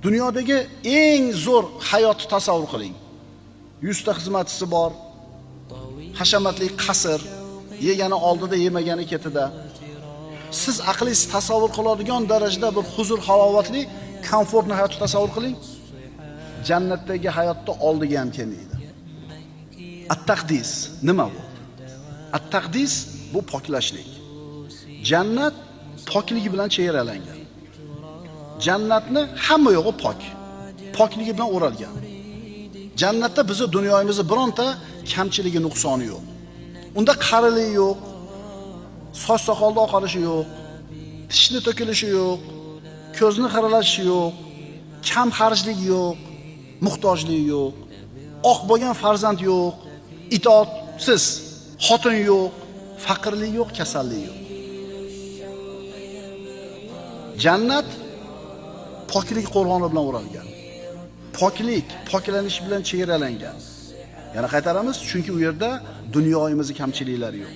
Dunyodagi eng zo'r hayotni tasavvur qiling. 100 ta xizmatchisi bor. Hashamatli qasr, yegani oldida, yemagani ketida. Siz aqlingiz tasavvur qiladigan darajada bir huzur, halovatli, komfortli hayotni tasavvur qiling. Jannatdagi hayotda oldiga ham kelmaydi. At-taqdis nima bu? At-taqdis bu poklashlik. Jannat pokligi bilan chegaralangan. Jannatni hamma yo'g'i pok. Pokligi bilan o'ralgan. Jannatda bizni dunyoyimizda bironta kamchiligi, nuqsoni yo'q. Unda qarilik yo'q, soch soqolda oqarishi yo'q, tishni to'kilishi yo'q, ko'zni xiralashi yo'q, kam xarjlik yo'q, muhtojlik yo'q, oq bo'lgan farzand yo'q, itoatsiz xotin yo'q, faqirlik yo'q, kasallik yo'q. Jannat poklik qo'rg'oni bilan o'ralgan. Poklik, poklanish bilan chegaralangan. Yana qaytaramiz, chunki u yerda dunyoyimizning kamchiliklari yo'q.